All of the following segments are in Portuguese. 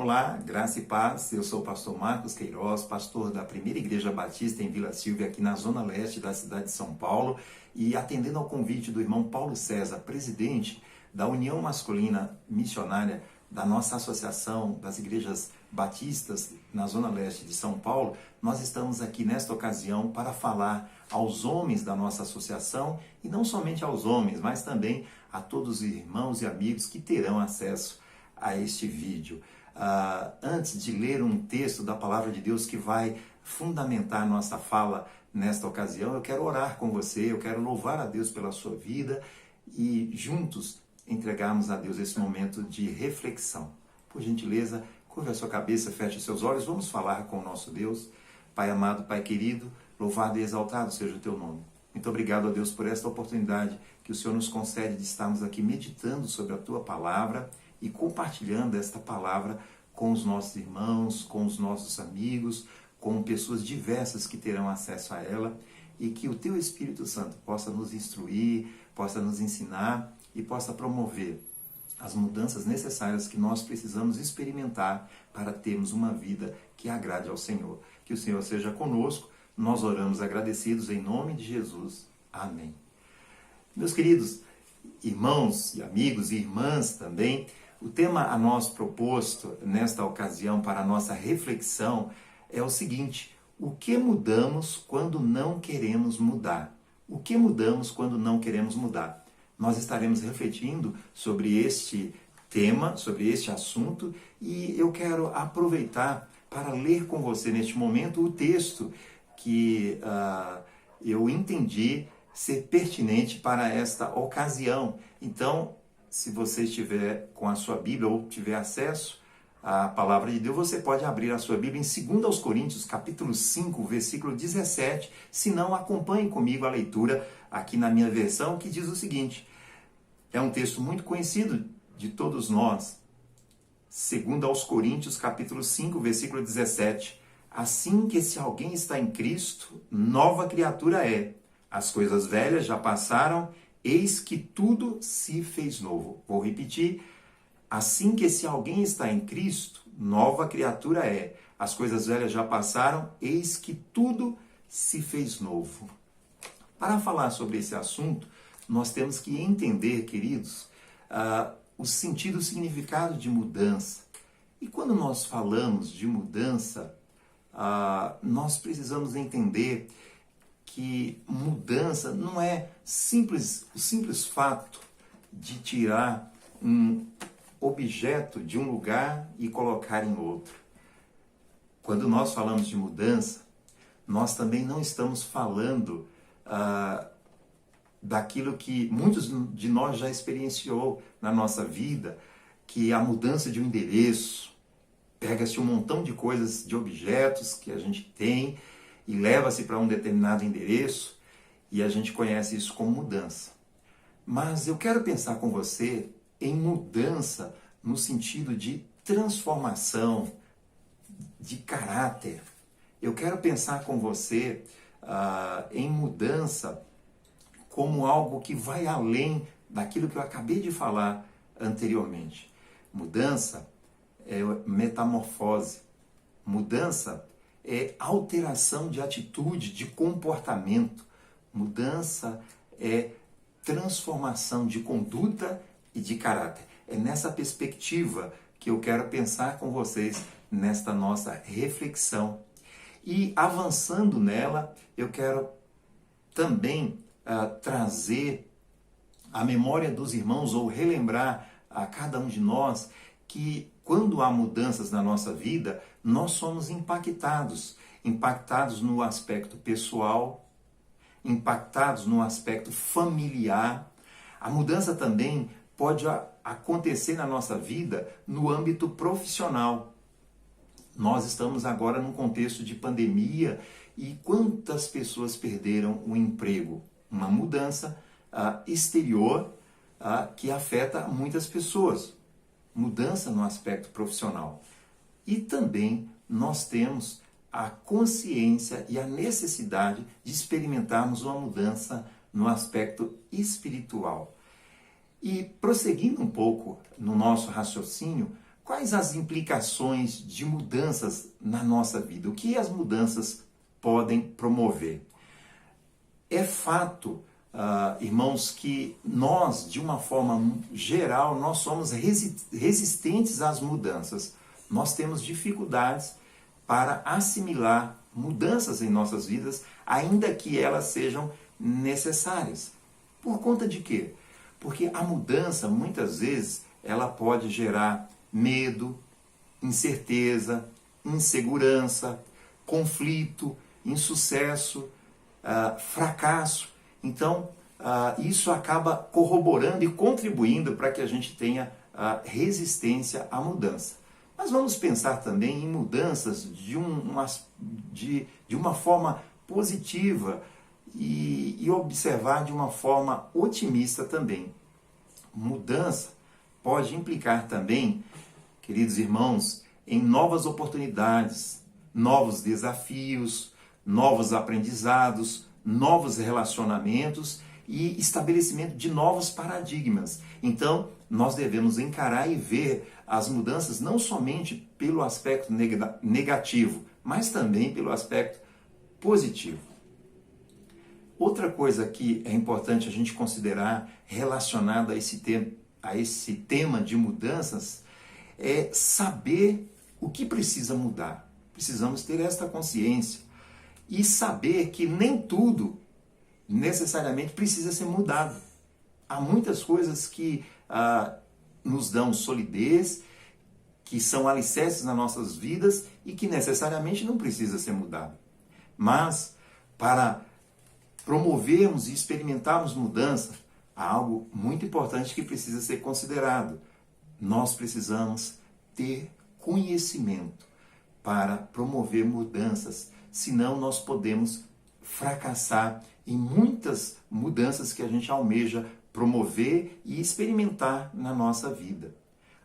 Olá, graça e paz, eu sou o pastor Marcos Queiroz, pastor da Primeira Igreja Batista em Vila Silvia, aqui na zona leste da cidade de São Paulo, e atendendo ao convite do irmão Paulo César, presidente da União Masculina Missionária da nossa Associação das Igrejas Batistas na zona leste de São Paulo, nós estamos aqui nesta ocasião para falar aos homens da nossa associação, e não somente aos homens, mas também a todos os irmãos e amigos que terão acesso a este vídeo. Antes de ler um texto da Palavra de Deus que vai fundamentar nossa fala nesta ocasião, eu quero orar com você, eu quero louvar a Deus pela sua vida e juntos entregarmos a Deus esse momento de reflexão. Por gentileza, curva a sua cabeça, feche os seus olhos, vamos falar com o nosso Deus. Pai amado, Pai querido, louvado e exaltado seja o teu nome. Muito obrigado a Deus por esta oportunidade que o Senhor nos concede de estarmos aqui meditando sobre a tua palavra e compartilhando esta palavra com os nossos irmãos, com os nossos amigos, com pessoas diversas que terão acesso a ela, e que o teu Espírito Santo possa nos instruir, possa nos ensinar e possa promover as mudanças necessárias que nós precisamos experimentar para termos uma vida que agrade ao Senhor. Que o Senhor seja conosco, nós oramos agradecidos em nome de Jesus. Amém. Meus queridos irmãos e amigos e irmãs também, o tema a nós proposto nesta ocasião para a nossa reflexão é o seguinte: o que mudamos quando não queremos mudar? O que mudamos quando não queremos mudar? Nós estaremos refletindo sobre este tema, sobre este assunto, e eu quero aproveitar para ler com você neste momento o texto que eu entendi ser pertinente para esta ocasião. Então, se você estiver com a sua Bíblia ou tiver acesso à Palavra de Deus, você pode abrir a sua Bíblia em 2 Coríntios, capítulo 5, versículo 17. Se não, acompanhe comigo a leitura aqui na minha versão, que diz o seguinte. É um texto muito conhecido de todos nós. 2 Coríntios, capítulo 5, versículo 17. Assim que se alguém está em Cristo, nova criatura é. As coisas velhas já passaram, eis que tudo se fez novo. Vou repetir. Assim que se alguém está em Cristo, nova criatura é. As coisas velhas já passaram, eis que tudo se fez novo. Para falar sobre esse assunto, nós temos que entender, queridos, o sentido, o significado de mudança. E quando nós falamos de mudança, nós precisamos entender que mudança não é o simples fato de tirar um objeto de um lugar e colocar em outro. Quando nós falamos de mudança, nós também não estamos falando daquilo que muitos de nós já experienciou na nossa vida, que é a mudança de um endereço. Pega-se um montão de coisas, de objetos que a gente tem e leva-se para um determinado endereço, e a gente conhece isso como mudança. Mas eu quero pensar com você em mudança no sentido de transformação, de caráter. Eu quero pensar com você em mudança como algo que vai além daquilo que eu acabei de falar anteriormente. Mudança é metamorfose. Mudança é alteração de atitude, de comportamento. Mudança é transformação de conduta e de caráter. É nessa perspectiva que eu quero pensar com vocês nesta nossa reflexão. E avançando nela, eu quero também trazer à memória dos irmãos ou relembrar a cada um de nós que quando há mudanças na nossa vida, nós somos impactados no aspecto pessoal, impactados no aspecto familiar. A mudança também pode acontecer na nossa vida no âmbito profissional. Nós estamos agora num contexto de pandemia e quantas pessoas perderam o emprego? Uma mudança exterior que afeta muitas pessoas. Mudança no aspecto profissional. E também nós temos a consciência e a necessidade de experimentarmos uma mudança no aspecto espiritual. E prosseguindo um pouco no nosso raciocínio, quais as implicações de mudanças na nossa vida? O que as mudanças podem promover? É fato, irmãos, que nós, de uma forma geral, nós somos resistentes às mudanças. Nós temos dificuldades para assimilar mudanças em nossas vidas, ainda que elas sejam necessárias. Por conta de quê? Porque a mudança, muitas vezes, ela pode gerar medo, incerteza, insegurança, conflito, insucesso, fracasso. Então, isso acaba corroborando e contribuindo para que a gente tenha resistência à mudança. Mas vamos pensar também em mudanças de uma forma positiva e observar de uma forma otimista também. Mudança pode implicar também, queridos irmãos, em novas oportunidades, novos desafios, novos aprendizados, novos relacionamentos e estabelecimento de novos paradigmas. Então, nós devemos encarar e ver as mudanças não somente pelo aspecto negativo, mas também pelo aspecto positivo. Outra coisa que é importante a gente considerar relacionada a esse tema de mudanças é saber o que precisa mudar. Precisamos ter esta consciência e saber que nem tudo necessariamente precisa ser mudado. Há muitas coisas que nos dão solidez, que são alicerces nas nossas vidas e que necessariamente não precisa ser mudado. Mas, para promovermos e experimentarmos mudança, há algo muito importante que precisa ser considerado. Nós precisamos ter conhecimento para promover mudanças, senão nós podemos fracassar em muitas mudanças que a gente almeja promover e experimentar na nossa vida.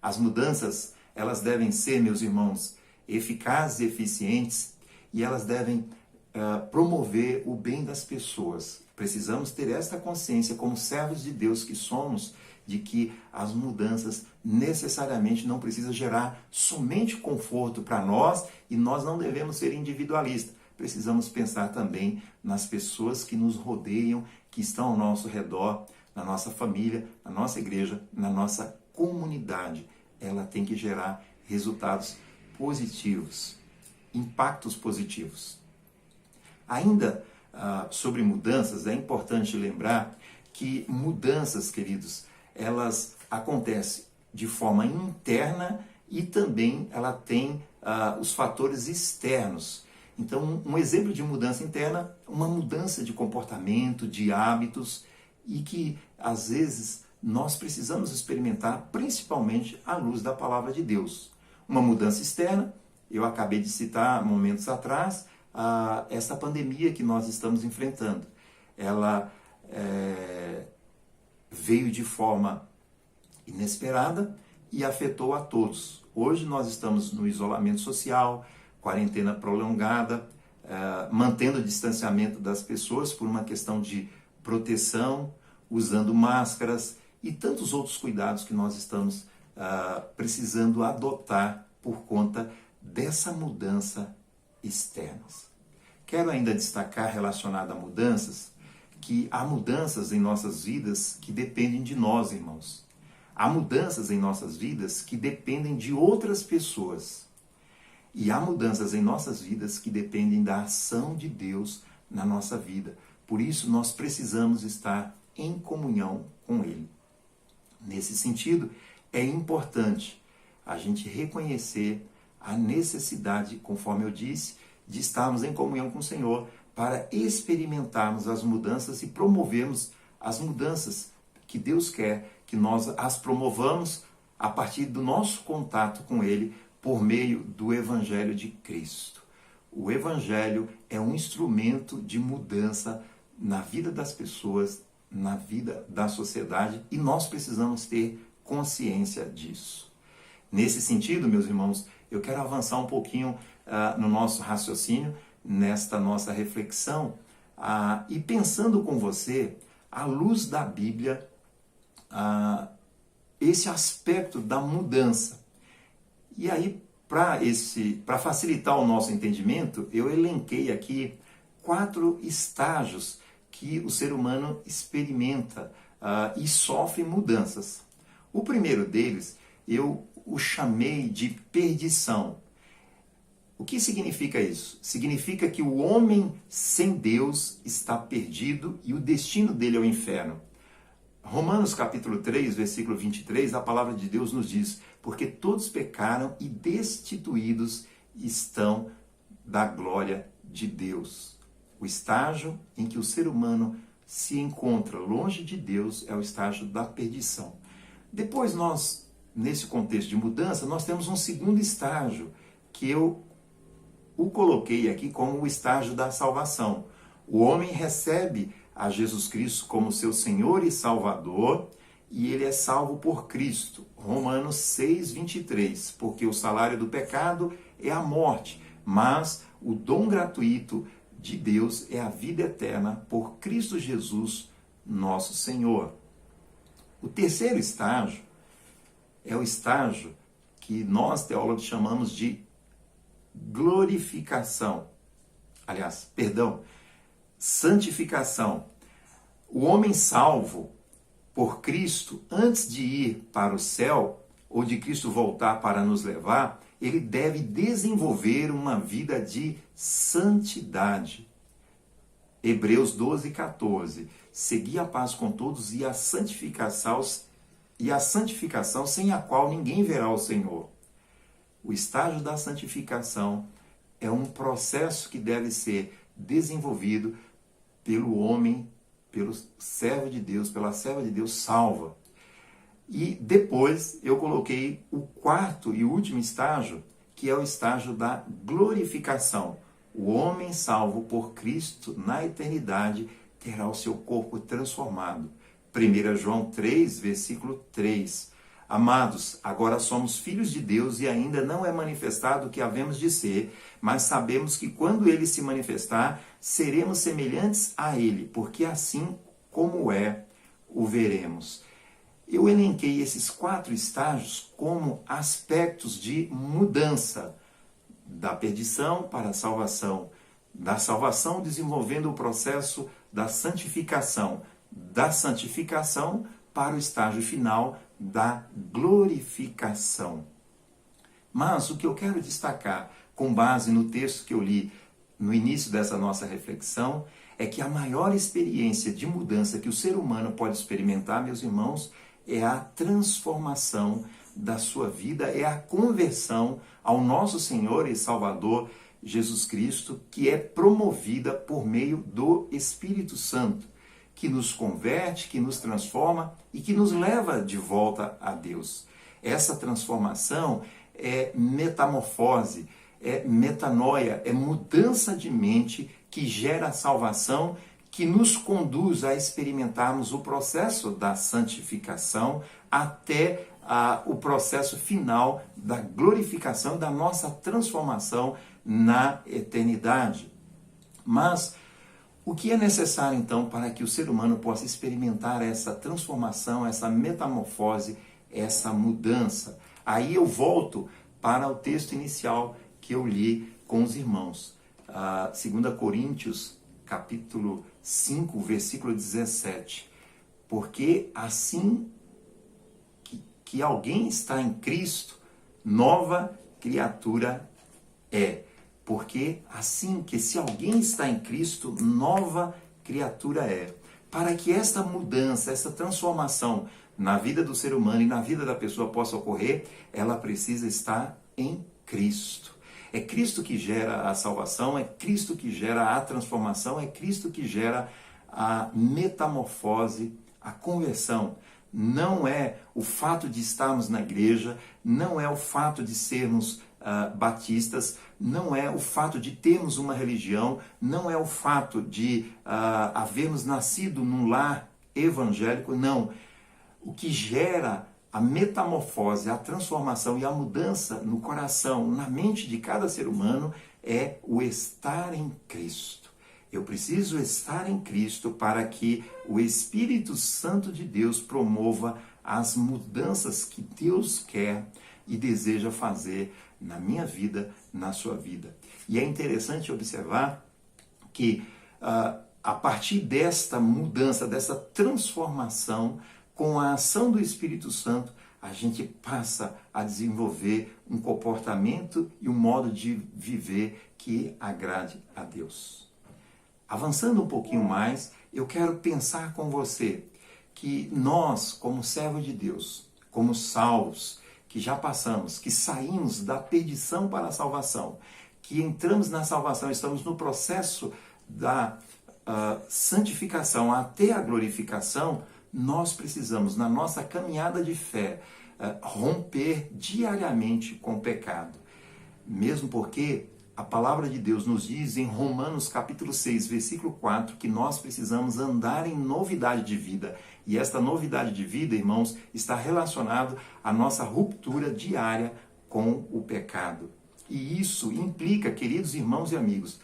As mudanças, elas devem ser, meus irmãos, eficazes e eficientes e elas devem promover o bem das pessoas. Precisamos ter esta consciência como servos de Deus que somos, de que as mudanças necessariamente não precisam gerar somente conforto para nós e nós não devemos ser individualistas. Precisamos pensar também nas pessoas que nos rodeiam, que estão ao nosso redor, na nossa família, na nossa igreja, na nossa comunidade. Ela tem que gerar resultados positivos, impactos positivos. Ainda sobre mudanças, é importante lembrar que mudanças, queridos, elas acontecem de forma interna e também ela tem os fatores externos. Então, um exemplo de mudança interna, uma mudança de comportamento, de hábitos, e que, às vezes, nós precisamos experimentar, principalmente à luz da palavra de Deus. Uma mudança externa, eu acabei de citar momentos atrás, essa pandemia que nós estamos enfrentando. Ela veio de forma inesperada e afetou a todos. Hoje nós estamos no isolamento social, quarentena prolongada, mantendo o distanciamento das pessoas por uma questão de proteção, usando máscaras e tantos outros cuidados que nós estamos precisando adotar por conta dessa mudança externa. Quero ainda destacar, relacionado a mudanças, que há mudanças em nossas vidas que dependem de nós, irmãos. Há mudanças em nossas vidas que dependem de outras pessoas. E há mudanças em nossas vidas que dependem da ação de Deus na nossa vida. Por isso, nós precisamos estar em comunhão com Ele. Nesse sentido, é importante a gente reconhecer a necessidade, conforme eu disse, de estarmos em comunhão com o Senhor para experimentarmos as mudanças e promovermos as mudanças que Deus quer que nós as promovamos a partir do nosso contato com Ele por meio do Evangelho de Cristo. O Evangelho é um instrumento de mudança na vida das pessoas, na vida da sociedade, e nós precisamos ter consciência disso. Nesse sentido, meus irmãos, eu quero avançar um pouquinho no nosso raciocínio, nesta nossa reflexão, e pensando com você, à luz da Bíblia, esse aspecto da mudança. E aí, para facilitar o nosso entendimento, eu elenquei aqui 4 estágios que o ser humano experimenta e sofre mudanças. O primeiro deles, eu o chamei de perdição. O que significa isso? Significa que o homem sem Deus está perdido e o destino dele é o inferno. Romanos capítulo 3, versículo 23, a palavra de Deus nos diz: porque todos pecaram e destituídos estão da glória de Deus. O estágio em que o ser humano se encontra longe de Deus é o estágio da perdição. Depois nós, nesse contexto de mudança, nós temos um segundo estágio, que eu o coloquei aqui como o estágio da salvação. O homem recebe a Jesus Cristo como seu Senhor e Salvador, e ele é salvo por Cristo. Romanos 6, 23. Porque o salário do pecado é a morte, mas o dom gratuito de Deus é a vida eterna por Cristo Jesus, nosso Senhor. O terceiro estágio é o estágio que nós, teólogos, chamamos de glorificação. Santificação. O homem salvo por Cristo, antes de ir para o céu, ou de Cristo voltar para nos levar, ele deve desenvolver uma vida de santidade. Hebreus 12, 14. Segui a paz com todos e a santificação sem a qual ninguém verá o Senhor. O estágio da santificação é um processo que deve ser desenvolvido pelo homem, pelo servo de Deus, pela serva de Deus salva. E depois eu coloquei o quarto e último estágio, que é o estágio da glorificação. O homem salvo por Cristo na eternidade terá o seu corpo transformado. 1 João 3, versículo 3. Amados, agora somos filhos de Deus e ainda não é manifestado o que havemos de ser, mas sabemos que quando ele se manifestar, seremos semelhantes a ele, porque assim como é, o veremos. Eu elenquei esses 4 estágios como aspectos de mudança, da perdição para a salvação, da salvação desenvolvendo o processo da santificação para o estágio final da glorificação. Mas o que eu quero destacar, com base no texto que eu li no início dessa nossa reflexão, é que a maior experiência de mudança que o ser humano pode experimentar, meus irmãos, é a transformação da sua vida, é a conversão ao nosso Senhor e Salvador Jesus Cristo, que é promovida por meio do Espírito Santo, que nos converte, que nos transforma e que nos leva de volta a Deus. Essa transformação é metamorfose, é metanoia, é mudança de mente que gera salvação, que nos conduz a experimentarmos o processo da santificação até o processo final da glorificação, da nossa transformação na eternidade. Mas o que é necessário, então, para que o ser humano possa experimentar essa transformação, essa metamorfose, essa mudança? Aí eu volto para o texto inicial que eu li com os irmãos. 2 Coríntios, capítulo 5, versículo 17. Porque assim que alguém está em Cristo, nova criatura é. Porque assim que se alguém está em Cristo, nova criatura é. Para que esta mudança, essa transformação na vida do ser humano e na vida da pessoa possa ocorrer, ela precisa estar em Cristo. É Cristo que gera a salvação, é Cristo que gera a transformação, é Cristo que gera a metamorfose, a conversão. Não é o fato de estarmos na igreja, não é o fato de sermos batistas, não é o fato de termos uma religião, não é o fato de havermos nascido num lar evangélico, não. O que gera a metamorfose, a transformação e a mudança no coração, na mente de cada ser humano, é o estar em Cristo. Eu preciso estar em Cristo para que o Espírito Santo de Deus promova as mudanças que Deus quer e deseja fazer na minha vida, na sua vida. E é interessante observar que a partir desta mudança, dessa transformação, com a ação do Espírito Santo, a gente passa a desenvolver um comportamento e um modo de viver que agrade a Deus. Avançando um pouquinho mais, eu quero pensar com você que nós, como servos de Deus, como salvos, que já passamos, que saímos da perdição para a salvação, que entramos na salvação, estamos no processo da santificação até a glorificação, nós precisamos, na nossa caminhada de fé, romper diariamente com o pecado. Mesmo porque a palavra de Deus nos diz em Romanos capítulo 6, versículo 4, que nós precisamos andar em novidade de vida. E esta novidade de vida, irmãos, está relacionado à nossa ruptura diária com o pecado. E isso implica, queridos irmãos e amigos,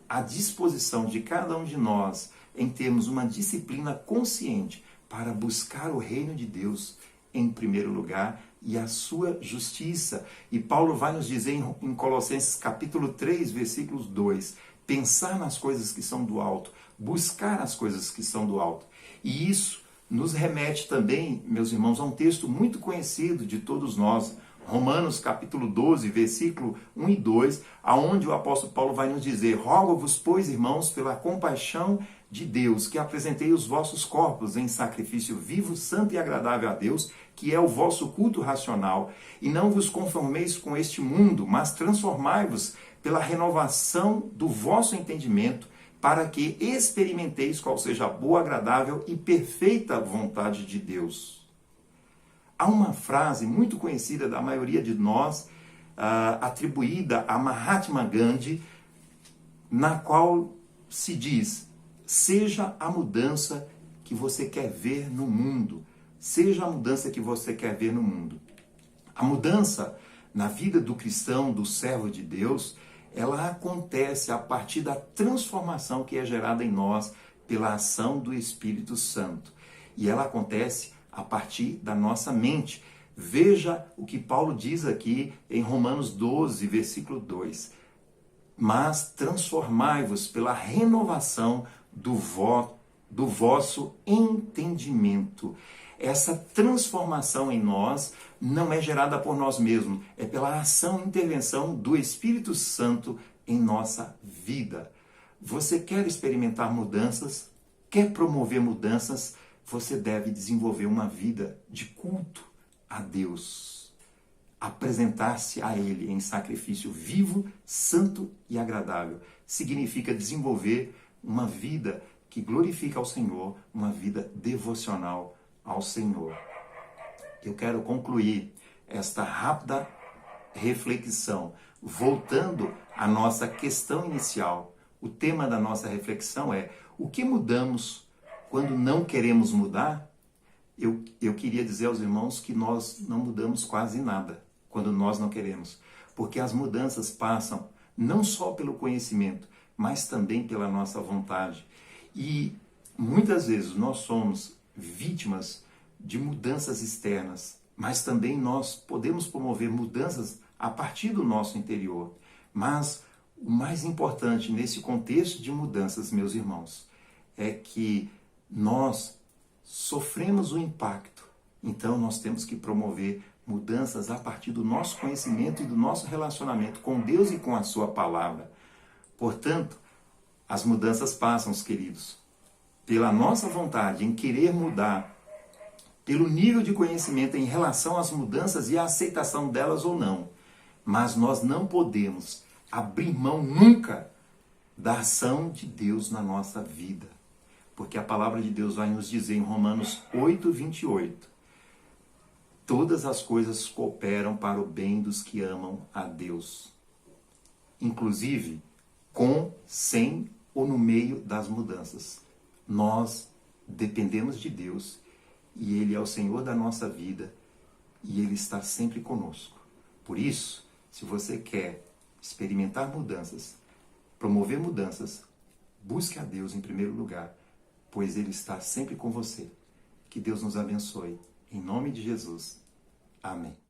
a disposição de cada um de nós em termos uma disciplina consciente para buscar o reino de Deus em primeiro lugar e a sua justiça. E Paulo vai nos dizer em Colossenses capítulo 3, versículos 2, pensar nas coisas que são do alto, buscar as coisas que são do alto. E isso nos remete também, meus irmãos, a um texto muito conhecido de todos nós, Romanos capítulo 12, versículo 1 e 2, aonde o apóstolo Paulo vai nos dizer: rogo-vos, pois, irmãos, pela compaixão de Deus, que apresentei os vossos corpos em sacrifício vivo, santo e agradável a Deus, que é o vosso culto racional, e não vos conformeis com este mundo, mas transformai-vos pela renovação do vosso entendimento, para que experimenteis qual seja a boa, agradável e perfeita vontade de Deus. Há uma frase muito conhecida da maioria de nós, atribuída a Mahatma Gandhi, na qual se diz: seja a mudança que você quer ver no mundo. Seja a mudança que você quer ver no mundo. A mudança na vida do cristão, do servo de Deus, ela acontece a partir da transformação que é gerada em nós pela ação do Espírito Santo. E ela acontece a partir da nossa mente. Veja o que Paulo diz aqui em Romanos 12, versículo 2. Mas transformai-vos pela renovação do vosso entendimento. Essa transformação em nós não é gerada por nós mesmos, é pela ação e intervenção do Espírito Santo em nossa vida. Você quer experimentar mudanças? Quer promover mudanças? Você deve desenvolver uma vida de culto a Deus. Apresentar-se a Ele em sacrifício vivo, santo e agradável. Significa desenvolver uma vida que glorifica ao Senhor, uma vida devocional ao Senhor. Eu quero concluir esta rápida reflexão, voltando à nossa questão inicial. O tema da nossa reflexão é: o que mudamos quando não queremos mudar? Eu queria dizer aos irmãos que nós não mudamos quase nada quando nós não queremos, porque as mudanças passam não só pelo conhecimento, mas também pela nossa vontade. E muitas vezes nós somos vítimas de mudanças externas, mas também nós podemos promover mudanças a partir do nosso interior. Mas o mais importante nesse contexto de mudanças, meus irmãos, é que nós sofremos o impacto. Então nós temos que promover mudanças a partir do nosso conhecimento e do nosso relacionamento com Deus e com a sua palavra. Portanto, as mudanças passam, queridos, pela nossa vontade em querer mudar, pelo nível de conhecimento em relação às mudanças e a aceitação delas ou não. Mas nós não podemos abrir mão nunca da ação de Deus na nossa vida. Porque a palavra de Deus vai nos dizer em Romanos 8, 28, todas as coisas cooperam para o bem dos que amam a Deus. Inclusive, com, sem ou no meio das mudanças. Nós dependemos de Deus e Ele é o Senhor da nossa vida e Ele está sempre conosco. Por isso, se você quer experimentar mudanças, promover mudanças, Busque a Deus em primeiro lugar, pois Ele está sempre com você. Que Deus nos abençoe. Em nome de Jesus. Amém.